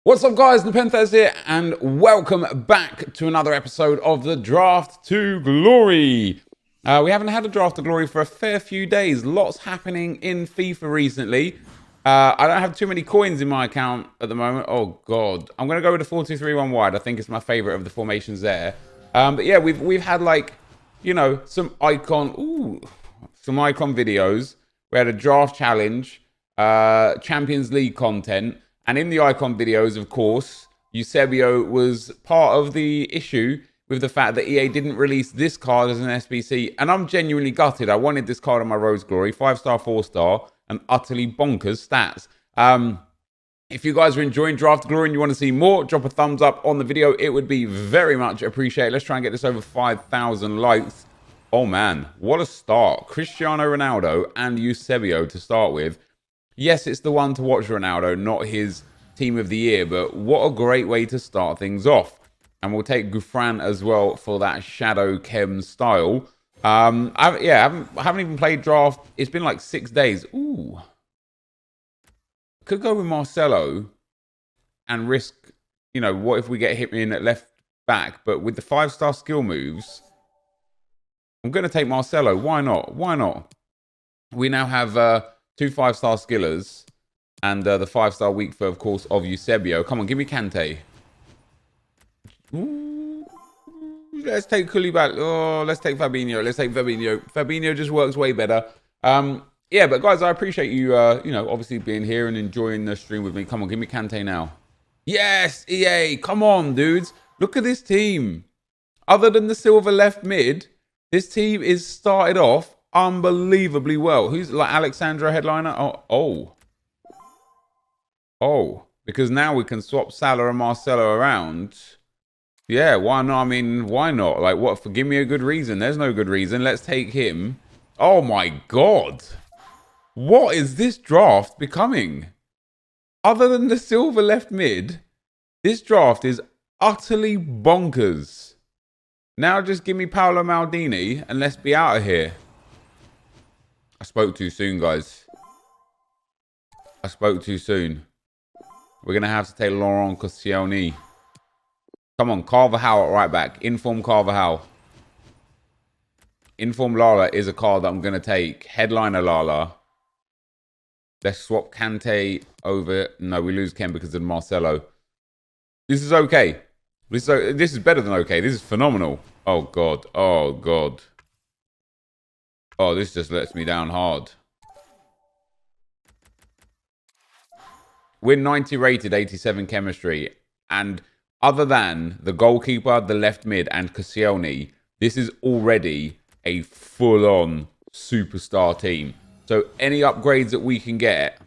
What's up, guys? NepentheZ here, and welcome back to another episode of the Draft to Glory. We haven't had a Draft to Glory for a fair few days. Lots happening in FIFA recently. I don't have too many coins in my account at the moment. Oh, God. I'm going to go with the 4-2-3-1 wide. I think it's my favorite of the formations there. But yeah, we've had, like, you know, some icon videos. We had a draft challenge, Champions League content. And in the icon videos, of course, Eusebio was part of the issue with the fact that EA didn't release this card as an SBC. And I'm genuinely gutted. I wanted this card on my Rose Glory. 5-star, 4-star, and utterly bonkers stats. If you guys are enjoying Draft Glory and you want to see more, drop a thumbs up on the video. It would be very much appreciated. Let's try and get this over 5,000 likes. Oh, man. What a start. Cristiano Ronaldo and Eusebio to start with. Yes, it's the one to watch Ronaldo, not his team of the year, but what a great way to start things off. And we'll take Gouffran as well for that Shadow Chem style. I haven't even played draft. It's been like 6 days. Ooh. Could go with Marcelo and risk, you know, what if we get hit in at left back? But with the 5-star skill moves, I'm going to take Marcelo. Why not? Why not? We now have... 2 5-star skillers, and the 5-star weak for, of course, of Eusebio. Come on, give me Kante. Ooh, let's take Koulibaly. Oh, let's take Fabinho. Let's take Fabinho. Fabinho just works way better. Yeah, but guys, I appreciate you, you know, obviously being here and enjoying the stream with me. Come on, give me Kante now. Yes, EA. Come on, dudes. Look at this team. Other than the silver left mid, this team is started off unbelievably well. Who's like Alexandra headliner? Oh, because now we can swap Salah and Marcelo around. Yeah, why not? I mean, why not? Like, what? Give me a good reason. There's no good reason. Let's take him. Oh my God. What is this draft becoming? Other than the silver left mid, this draft is utterly bonkers. Now just give me Paolo Maldini and let's be out of here. I spoke too soon, guys. I spoke too soon. We're going to have to take Laurent Koscielny. Come on, Carvajal at right back. Inform Carvajal. Inform Lala is a card that I'm going to take. Headliner Lala. Let's swap Kante over. No, we lose Ken because of Marcelo. This is okay. This is better than okay. This is phenomenal. Oh, God. Oh, God. Oh, this just lets me down hard. We're 90 rated, 87 chemistry. And other than the goalkeeper, the left mid, and Koscielny, this is already a full-on superstar team. So any upgrades that we can get,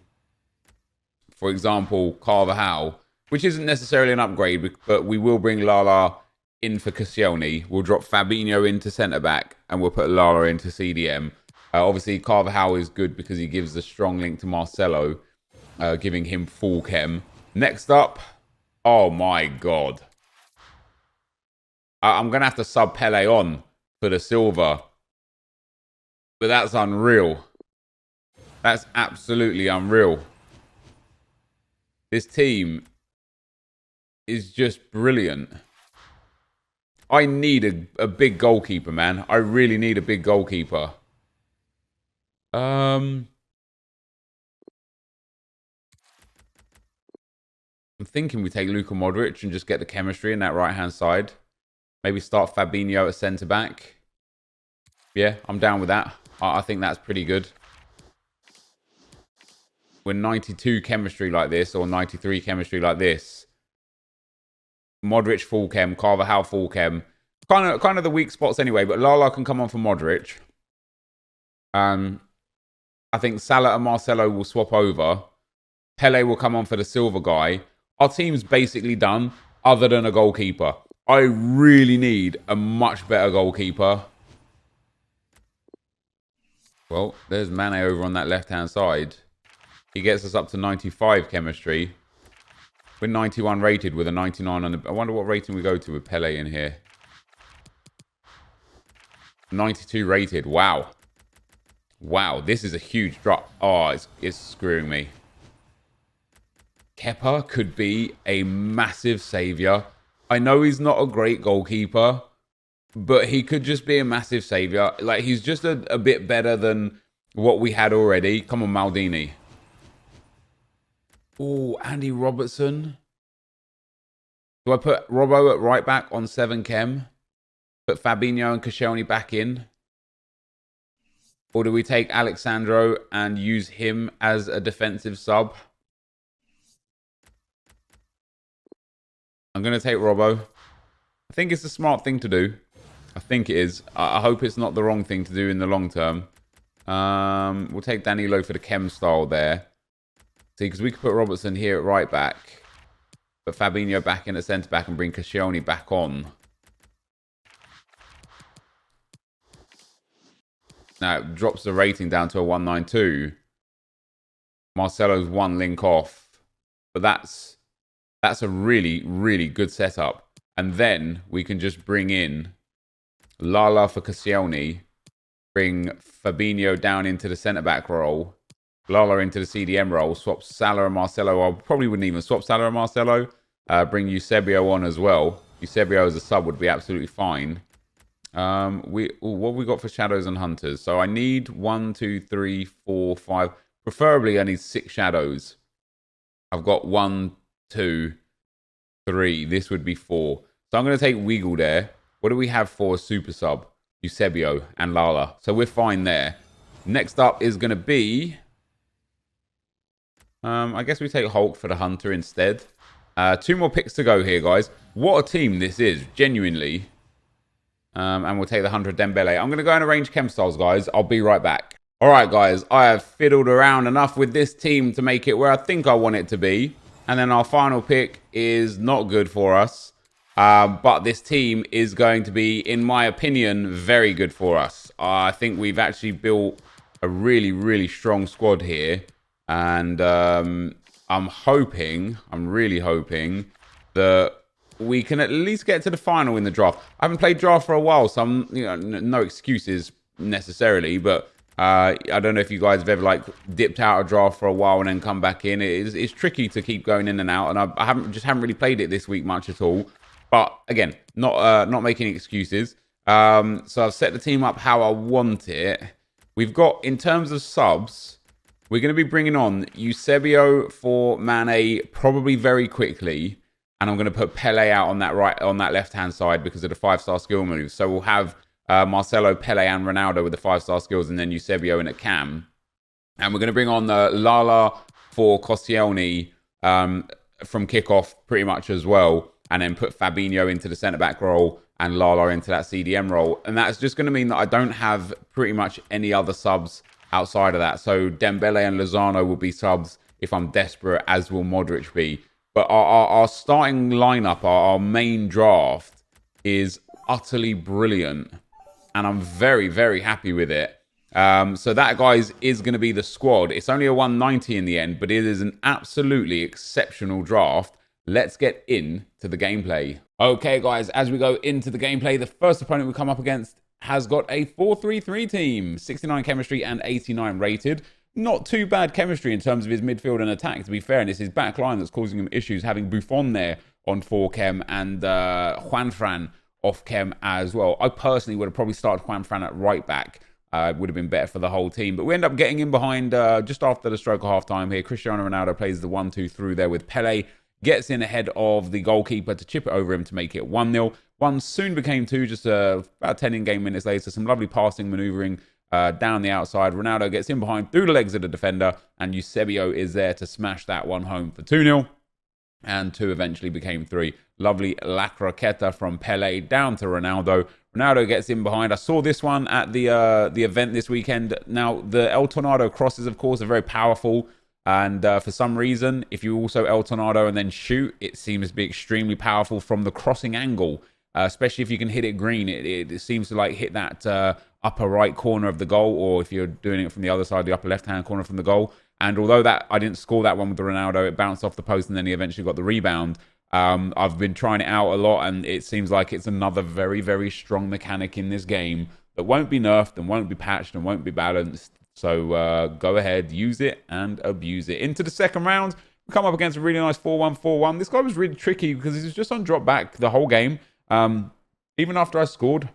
for example, Carvajal, which isn't necessarily an upgrade, but we will bring Lala in for Koscielny. We'll drop Fabinho into centre-back, and we'll put Lala into CDM. Obviously, Carvajal is good because he gives a strong link to Marcelo, giving him full chem. Next up, oh my God. I'm going to have to sub Pele on for the silver. But that's unreal. That's absolutely unreal. This team is just brilliant. I need a big goalkeeper, man. I really need a big goalkeeper. I'm thinking we take Luka Modric and just get the chemistry in that right-hand side. Maybe start Fabinho at centre-back. Yeah, I'm down with that. I think that's pretty good. We're 92 chemistry like this, or 93 chemistry like this. Modric full chem, Carvajal full chem. Kind of the weak spots anyway, but Lala can come on for Modric. I think Salah and Marcelo will swap over. Pele will come on for the silver guy. Our team's basically done, other than a goalkeeper. I really need a much better goalkeeper. Well, there's Mane over on that left-hand side. He gets us up to 95 chemistry. We're 91 rated with a 99 on the... I wonder what rating we go to with Pele in here. 92 rated. Wow. Wow, this is a huge drop. Oh, it's screwing me. Kepa could be a massive saviour. I know he's not a great goalkeeper, but he could just be a massive saviour. Like, he's just a bit better than what we had already. Come on, Maldini. Oh, Andy Robertson. Do I put Robbo at right back on 7 chem? Put Fabinho and Koscielny back in? Or do we take Alexandro and use him as a defensive sub? I'm going to take Robbo. I think it's a smart thing to do. I think it is. I hope it's not the wrong thing to do in the long term. We'll take Danilo for the chem style there. See, because we could put Robertson here at right back. Put Fabinho back in at centre back and bring Koscielny back on. Now it drops the rating down to a 192. Marcelo's one link off. But that's a really, really good setup. And then we can just bring in Lala for Koscielny. Bring Fabinho down into the centre-back role. Lala into the CDM role. Swap Salah and Marcelo. I probably wouldn't even swap Salah and Marcelo. Bring Eusebio on as well. Eusebio as a sub would be absolutely fine. What have we got for shadows and hunters? So I need 1, 2, 3, 4, 5. Preferably I need 6 shadows. I've got 1, 2, 3. This would be 4. So I'm going to take Wiggle there. What do we have for a super sub? Eusebio and Lala. So we're fine there. Next up is going to be... I guess we take Hulk for the hunter instead. 2 more picks to go here, guys. What a team this is, genuinely. And we'll take the 100 Dembele. I'm going to go and arrange chem styles, guys. I'll be right back. All right, guys. I have fiddled around enough with this team to make it where I think I want it to be. And then our final pick is not good for us. But this team is going to be, in my opinion, very good for us. I think we've actually built a really, really strong squad here. And I'm really hoping that we can at least get to the final in the draft. I haven't played draft for a while, so I'm, no excuses necessarily. But I don't know if you guys have ever dipped out of draft for a while and then come back in. It's tricky to keep going in and out, and I haven't really played it this week much at all. But again, not making excuses. So I've set the team up how I want it. We've got, in terms of subs, we're going to be bringing on Eusebio for Mane probably very quickly. And I'm going to put Pele out on that left-hand side because of the 5-star skill moves. So we'll have Marcelo, Pele, and Ronaldo with the 5-star skills, and then Eusebio in at cam. And we're going to bring on Lala for Koscielny from kickoff pretty much as well. And then put Fabinho into the centre-back role and Lala into that CDM role. And that's just going to mean that I don't have pretty much any other subs outside of that. So Dembele and Lozano will be subs if I'm desperate, as will Modric be. But our starting lineup, our main draft, is utterly brilliant. And I'm very, very happy with it. So that, guys, is going to be the squad. It's only a 190 in the end, but it is an absolutely exceptional draft. Let's get into the gameplay. Okay, guys, as we go into the gameplay, the first opponent we come up against has got a 4-3-3 team. 69 chemistry and 89 rated. Not too bad chemistry in terms of his midfield and attack, to be fair. And it's his back line that's causing him issues, having Buffon there on 4 chem and Juanfran off chem as well. I personally would have probably started Juanfran at right back. It would have been better for the whole team. But we end up getting in behind just after the stroke of half-time here. Cristiano Ronaldo plays the 1-2 through there with Pele. Gets in ahead of the goalkeeper to chip it over him to make it 1-0. 1 soon became 2 just about 10 in-game minutes later. Some lovely passing, manoeuvring down the outside. Ronaldo gets in behind through the legs of the defender. And Eusebio is there to smash that one home for 2-0. And 2 eventually became 3. Lovely La Croqueta from Pele down to Ronaldo. Ronaldo gets in behind. I saw this one at the event this weekend. Now, the El Tornado crosses, of course, are very powerful. And for some reason, if you also El Tornado and then shoot, it seems to be extremely powerful from the crossing angle. Especially if you can hit it green. It seems to hit that upper right corner of the goal. Or if you're doing it from the other side, the upper left-hand corner from the goal. And although I didn't score that one with the Ronaldo, it bounced off the post and then he eventually got the rebound. I've been trying it out a lot and it seems like it's another very, very strong mechanic in this game that won't be nerfed and won't be patched and won't be balanced. So go ahead, use it and abuse it. Into the second round, We come up against a really nice 4-1-4-1. This guy was really tricky because he was just on drop back the whole game. Even after I scored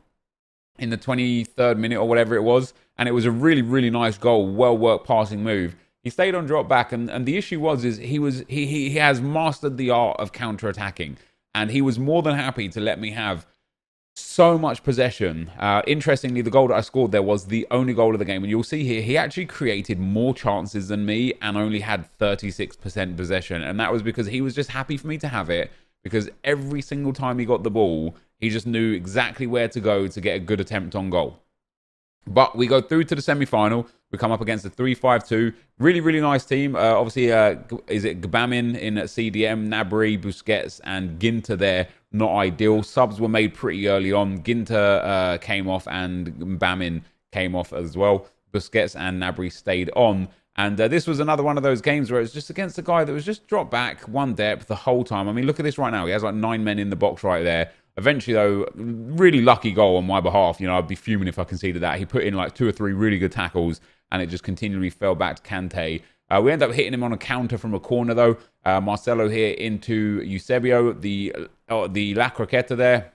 in the 23rd minute or whatever it was, and it was a really, really nice goal, well-worked passing move. He stayed on drop back, and the issue is he has mastered the art of counter-attacking, and he was more than happy to let me have so much possession. Interestingly, the goal that I scored there was the only goal of the game, and you'll see here he actually created more chances than me and only had 36% possession, and that was because he was just happy for me to have it, because every single time he got the ball, he just knew exactly where to go to get a good attempt on goal. But we go through to the semi-final. We come up against a 3-5-2. Really, really nice team. Obviously, is it Gbamin in CDM, Gnabry, Busquets, and Ginter there? Not ideal. Subs were made pretty early on. Ginter came off and Gbamin came off as well. Busquets and Gnabry stayed on. And this was another one of those games where it was just against a guy that was just dropped back one depth the whole time. I mean, look at this right now. He has like 9 men in the box right there. Eventually, though, really lucky goal on my behalf. You know, I'd be fuming if I conceded that. He put in like 2 or 3 really good tackles, and it just continually fell back to Kante. We end up hitting him on a counter from a corner, though. Marcelo here into Eusebio. The La Croqueta there.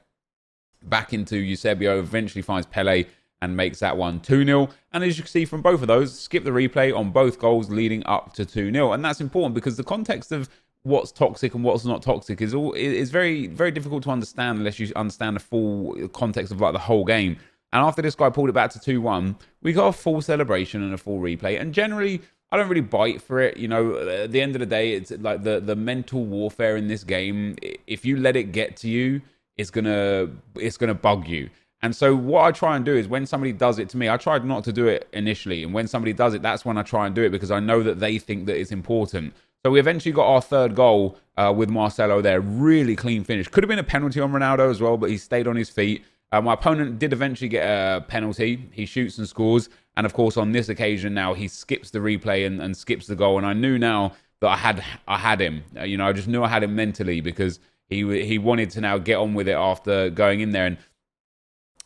Back into Eusebio. Eventually finds Pele and makes that one 2-0. And as you can see from both of those, skip the replay on both goals leading up to 2-0. And that's important because the context of what's toxic and what's not toxic is very, very difficult to understand unless you understand the full context of like the whole game. And after this guy pulled it back to 2-1, we got a full celebration and a full replay. And generally, I don't really bite for it. You know, at the end of the day, it's like the mental warfare in this game. If you let it get to you, it's gonna bug you. And so what I try and do is when somebody does it to me, I tried not to do it initially. And when somebody does it, that's when I try and do it because I know that they think that it's important. So we eventually got our third goal with Marcelo there. Really clean finish. Could have been a penalty on Ronaldo as well, but he stayed on his feet. My opponent did eventually get a penalty. He shoots and scores. And of course, on this occasion now, he skips the replay and skips the goal. And I knew now that I had him. You know, I just knew I had him mentally because he wanted to now get on with it after going in there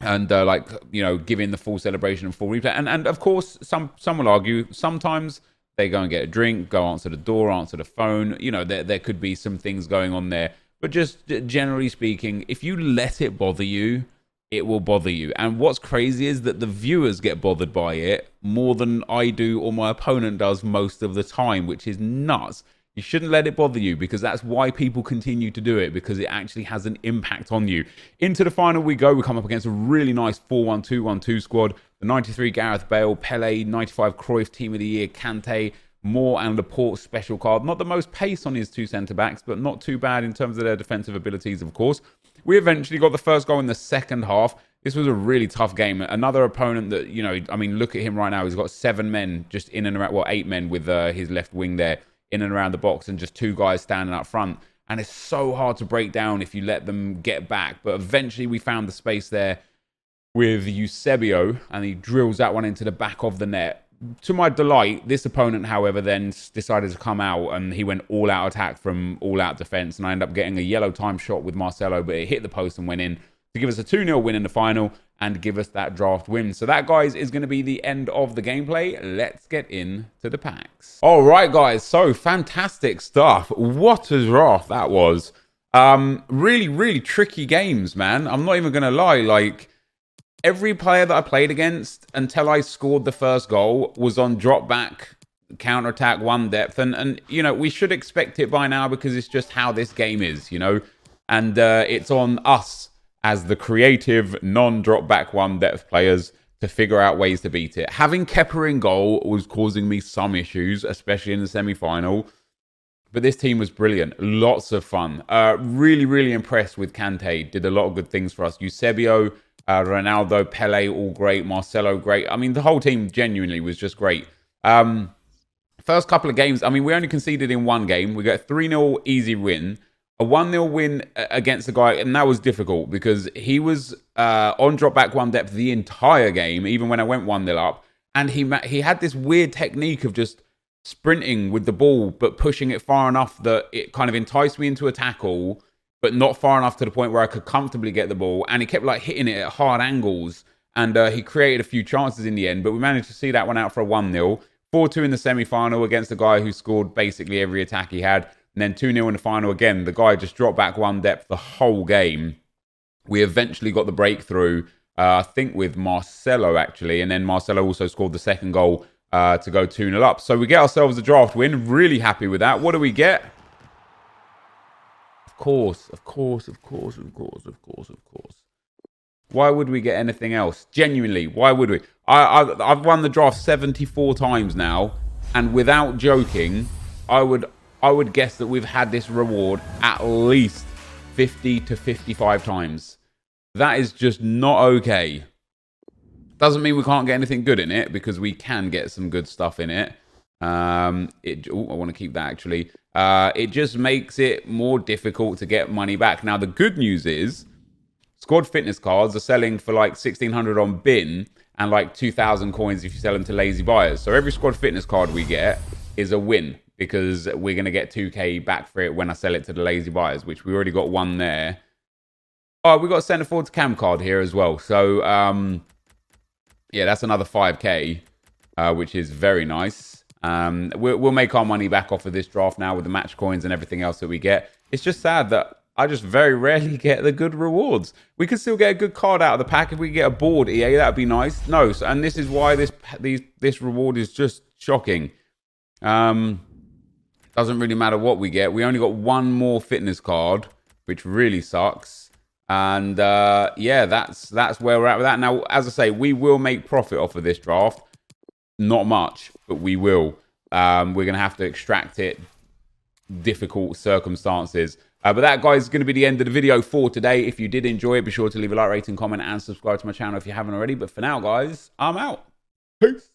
and like, you know, giving the full celebration and full replay. And of course, some will argue, sometimes they go and get a drink, go answer the door, answer the phone. You know, there could be some things going on there. But just generally speaking, if you let it bother you, it will bother you. And what's crazy is that the viewers get bothered by it more than I do or my opponent does most of the time, which is nuts. You shouldn't let it bother you because that's why people continue to do it, because it actually has an impact on you. Into the final we go. We come up against a really nice 4-1-2-1-2 squad. The 93 Gareth Bale, Pele, 95 Cruyff Team of the Year, Kante, Moore and Laporte special card. Not the most pace on his 2 centre-backs, but not too bad in terms of their defensive abilities, of course. We eventually got the first goal in the second half. This was a really tough game. Another opponent that, you know, I mean, look at him right now. He's got 7 men just in and around, well, 8 men with his left wing there in and around the box and just 2 guys standing up front. And it's so hard to break down if you let them get back. But eventually we found the space there with Eusebio, and he drills that one into the back of the net. To my delight, this opponent, however, then decided to come out, and he went all-out attack from all-out defense, and I ended up getting a yellow time shot with Marcelo, but it hit the post and went in to give us a 2-0 win in the final and give us that draft win. So that, guys, is going to be the end of the gameplay. Let's get into the packs. All right, guys, so fantastic stuff. What a draft that was. Really, really tricky games, man. I'm not even going to lie, like, every player that I played against until I scored the first goal was on drop back, counter attack, one depth. And you know, we should expect it by now because it's just how this game is, you know. And it's on us as the creative, non-drop back, one depth players to figure out ways to beat it. Having Kepa in goal was causing me some issues, especially in the semi-final. But this team was brilliant. Lots of fun. Really, really impressed with Kante. Did a lot of good things for us. Eusebio, Ronaldo, Pele, all great. Marcelo, great. I mean, the whole team genuinely was just great. First couple of games, I mean, we only conceded in one game. We got a 3-0 easy win. A 1-0 win against the guy, and that was difficult because he was on drop back one depth the entire game, even when I went 1-0 up. And he had this weird technique of just sprinting with the ball, but pushing it far enough that it kind of enticed me into a tackle, but not far enough to the point where I could comfortably get the ball. And he kept like hitting it at hard angles. And he created a few chances in the end, but we managed to see that one out for a 1-0. 4-2 in the semi-final against a guy who scored basically every attack he had. And then 2-0 in the final again. The guy just dropped back one depth the whole game. We eventually got the breakthrough, I think with Marcelo actually. And then Marcelo also scored the second goal to go 2-0 up. So we get ourselves a draft win. Really happy with that. What do we get? Of course. Why would we get anything else? Genuinely, why would we? I've won the draft 74 times now, and without joking, I would guess that we've had this reward at least 50 to 55 times. That is just not okay. Doesn't mean we can't get anything good in it, because we can get some good stuff in it. I want to keep that actually. It just makes it more difficult to get money back. Now, the good news is, squad fitness cards are selling for like 1,600 on bin and like 2,000 coins if you sell them to lazy buyers. So every squad fitness card we get is a win, because we're going to get 2k back for it when I sell it to the lazy buyers, which we already got one there. Oh, we got a centre forward to cam card here as well. So, yeah, that's another 5k, which is very nice. We'll make our money back off of this draft now with the match coins and everything else that we get. It's just sad that I just very rarely get the good rewards. We could still get a good card out of the pack if we get a board, EA. That'd be nice. No, and this is why this reward is just shocking. Doesn't really matter what we get. We only got one more fitness card, which really sucks. And yeah, that's where we're at with that. Now, as I say, we will make profit off of this draft. Not much, but we will. We're going to have to extract it. Difficult circumstances. But that, guys, is going to be the end of the video for today. If you did enjoy it, be sure to leave a like, rating, comment, and subscribe to my channel if you haven't already. But for now, guys, I'm out. Peace.